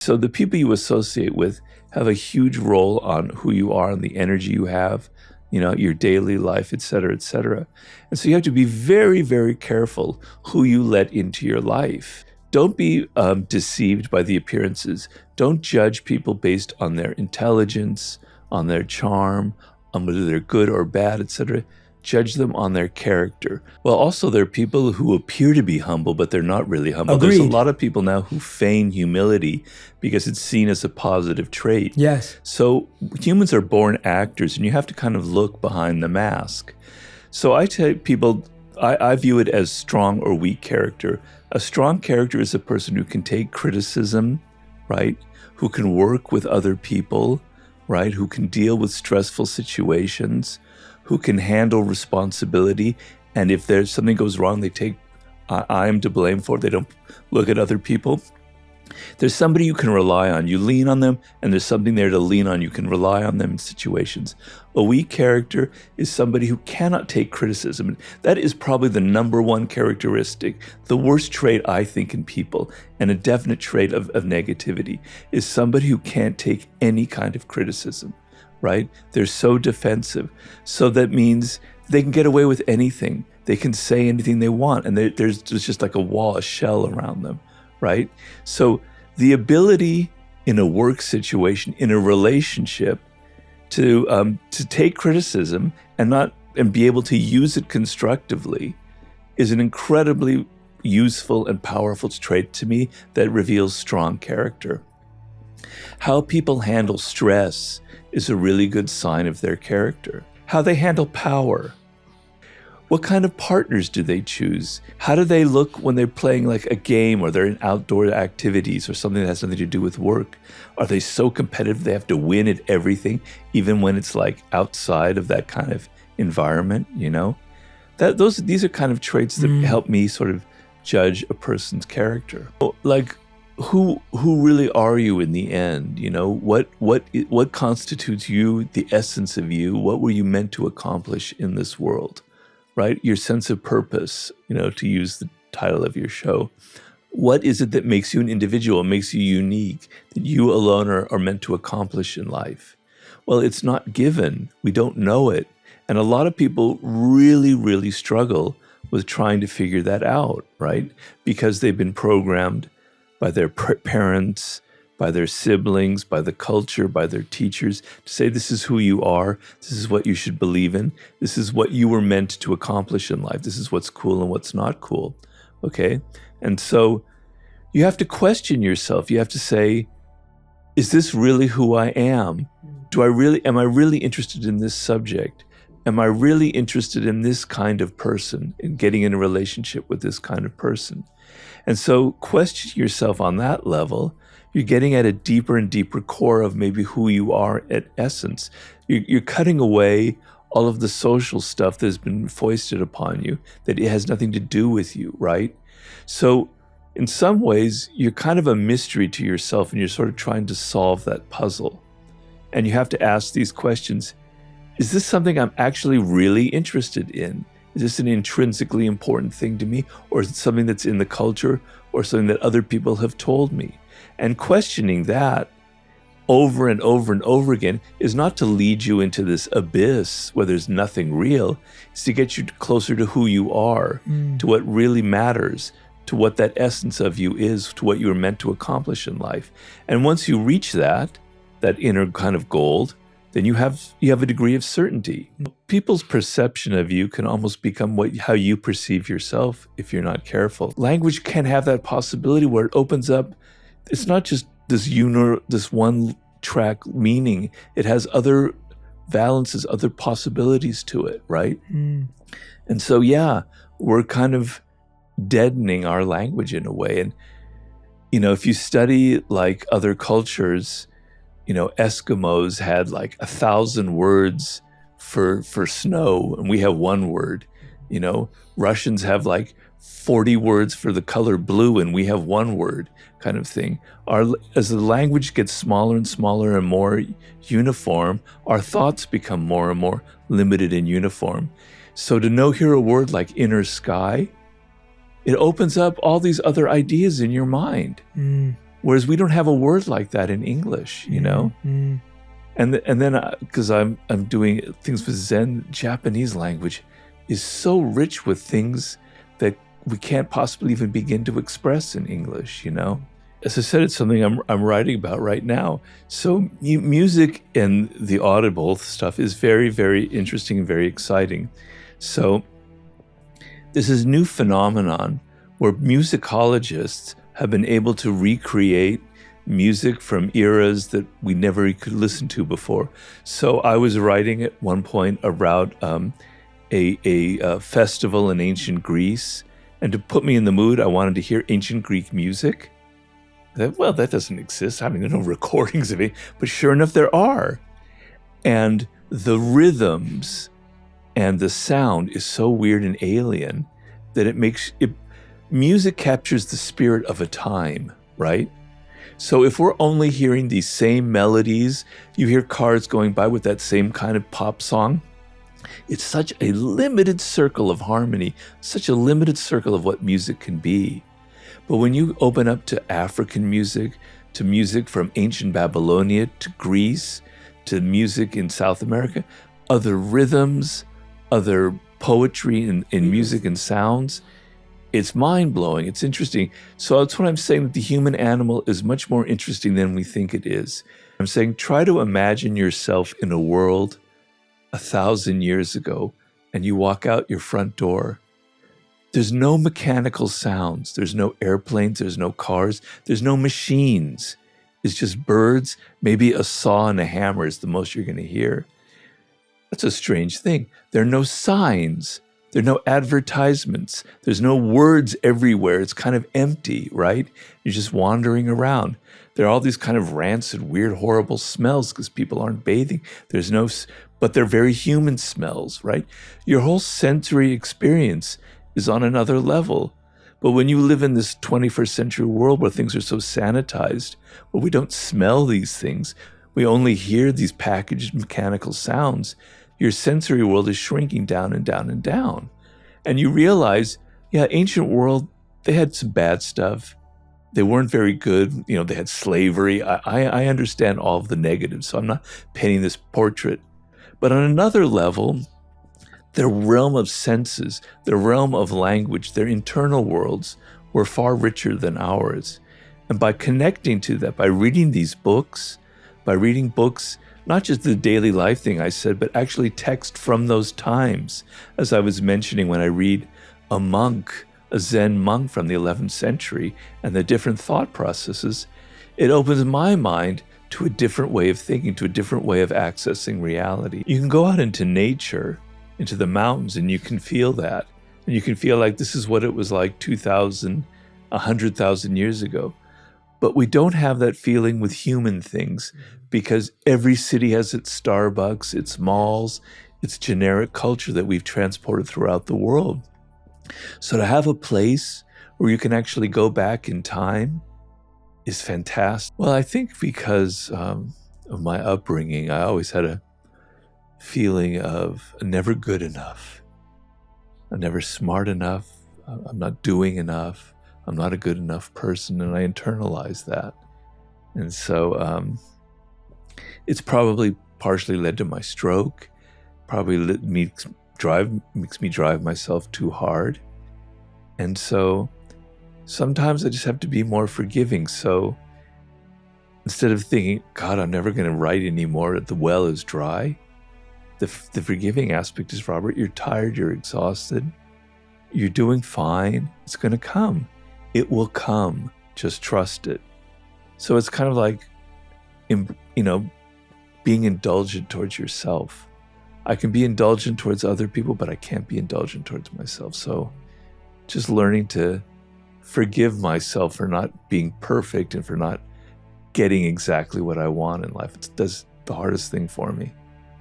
So the people you associate with have a huge role on who you are and the energy you have, your daily life, et cetera, et cetera. And so you have to be very, very careful who you let into your life. Don't be deceived by the appearances. Don't judge people based on their intelligence, on their charm, on whether they're good or bad, et cetera. Judge them on their character. Well, also there are people who appear to be humble, but they're not really humble. Agreed. There's a lot of people now who feign humility because it's seen as a positive trait. Yes. So humans are born actors, and you have to kind of look behind the mask. So I tell people, I view it as strong or weak character. A strong character is a person who can take criticism, right? Who can work with other people, right? Who can deal with stressful situations, who can handle responsibility. And if there's something goes wrong, they take, I am to blame for it. They don't look at other people. There's somebody you can rely on. You lean on them, and there's something there to lean on. You can rely on them in situations. A weak character is somebody who cannot take criticism. That is probably the number one characteristic, the worst trait, I think, in people, and a definite trait of negativity, is somebody who can't take any kind of criticism, right? They're so defensive. So that means they can get away with anything. They can say anything they want, and there's just like a wall, a shell around them, right? So the ability in a work situation, in a relationship, to take criticism and be able to use it constructively is an incredibly useful and powerful trait to me that reveals strong character. How people handle stress is a really good sign of their character. How they handle power. What kind of partners do they choose? How do they look when they're playing like a game or they're in outdoor activities or something that has nothing to do with work? Are they so competitive they have to win at everything, even when it's like outside of that kind of environment, These are kind of traits that help me sort of judge a person's character. Like, who really are you in the end? What constitutes you, the essence of you? What were you meant to accomplish in this world? Right? Your sense of purpose, to use the title of your show. What is it that makes you an individual, makes you unique, that you alone are meant to accomplish in life? Well, it's not given. We don't know it. And a lot of people really, really struggle with trying to figure that out, right? Because they've been programmed by their parents, by their siblings, by the culture, by their teachers, to say this is who you are, this is what you should believe in, this is what you were meant to accomplish in life, this is what's cool and what's not cool, okay? And so you have to question yourself. You have to say, is this really who I am? Am I really interested in this subject? Am I really interested in this kind of person, in getting in a relationship with this kind of person? And so question yourself on that level. You're getting at a deeper and deeper core of maybe who you are at essence. You're cutting away all of the social stuff that's been foisted upon you, that it has nothing to do with you, right? So in some ways, you're kind of a mystery to yourself, and you're sort of trying to solve that puzzle. And you have to ask these questions. Is this something I'm actually really interested in? Is this an intrinsically important thing to me? Or is it something that's in the culture or something that other people have told me? And questioning that over and over and over again is not to lead you into this abyss where there's nothing real. It's to get you closer to who you are, to what really matters, to what that essence of you is, to what you were meant to accomplish in life. And once you reach that inner kind of gold, then you have a degree of certainty. People's perception of you can almost become how you perceive yourself if you're not careful. Language can have that possibility where it opens up. It's not just this one track meaning. It has other valences, other possibilities to it, right? And so, we're kind of deadening our language in a way. And, if you study like other cultures, Eskimos had like 1,000 words for snow, and we have one word. Russians have like 40 words for the color blue, and we have one word, kind of thing. As the language gets smaller and smaller and more uniform, our thoughts become more and more limited and uniform. So to hear a word like inner sky, it opens up all these other ideas in your mind. Whereas we don't have a word like that in English, you know? Mm-hmm. And then because I'm doing things with Zen, Japanese language is so rich with things that we can't possibly even begin to express in English, you know? As I said, it's something I'm writing about right now. So music and the audible stuff is very, very interesting and very exciting. So there's this new phenomenon where musicologists have been able to recreate music from eras that we never could listen to before. So I was writing at one point about a festival in ancient Greece, and to put me in the mood, I wanted to hear ancient Greek music. Well, that doesn't exist. I mean, there are no recordings of it, but sure enough, there are. And the rhythms and the sound is so weird and alien that it makes it. Music captures the spirit of a time, right? So if we're only hearing these same melodies, you hear cars going by with that same kind of pop song, it's such a limited circle of harmony, such a limited circle of what music can be. But when you open up to African music, to music from ancient Babylonia, to Greece, to music in South America, other rhythms, other poetry in music and sounds, it's mind-blowing. It's interesting. So that's what I'm saying, that the human animal is much more interesting than we think it is. I'm saying try to imagine yourself in a world 1,000 years ago, and you walk out your front door. There's no mechanical sounds. There's no airplanes. There's no cars. There's no machines. It's just birds. Maybe a saw and a hammer is the most you're going to hear. That's a strange thing. There are no signs. There are no advertisements. There's no words everywhere. It's kind of empty, right? You're just wandering around. There are all these kind of rancid, weird, horrible smells because people aren't bathing. But they're very human smells, right? Your whole sensory experience is on another level. But when you live in this 21st century world where things are so sanitized, where we don't smell these things, we only hear these packaged mechanical sounds, your sensory world is shrinking down and down and down. And you realize, yeah, ancient world, they had some bad stuff. They weren't very good. You know, they had slavery. I understand all of the negatives, so I'm not painting this portrait. But on another level, their realm of senses, their realm of language, their internal worlds were far richer than ours. And by connecting to that, by reading these books, not just the daily life thing I said, but actually text from those times. As I was mentioning, when I read a Zen monk from the 11th century, and the different thought processes, it opens my mind to a different way of thinking, to a different way of accessing reality. You can go out into nature, into the mountains, and you can feel that. And you can feel like this is what it was like 2,000, 100,000 years ago. But we don't have that feeling with human things because every city has its Starbucks, its malls, its generic culture that we've transported throughout the world. So to have a place where you can actually go back in time is fantastic. Well, I think because of my upbringing, I always had a feeling of never good enough. I'm never smart enough. I'm not doing enough. I'm not a good enough person, and I internalized that. And so it's probably partially led to my stroke, probably makes me drive myself too hard. And so sometimes I just have to be more forgiving. So instead of thinking, God, I'm never going to write anymore, the well is dry, the forgiving aspect is, Robert, you're tired, you're exhausted, you're doing fine, it's going to come. It will come. Just trust it. So it's kind of like, being indulgent towards yourself. I can be indulgent towards other people, but I can't be indulgent towards myself. So just learning to forgive myself for not being perfect and for not getting exactly what I want in life. It's the hardest thing for me.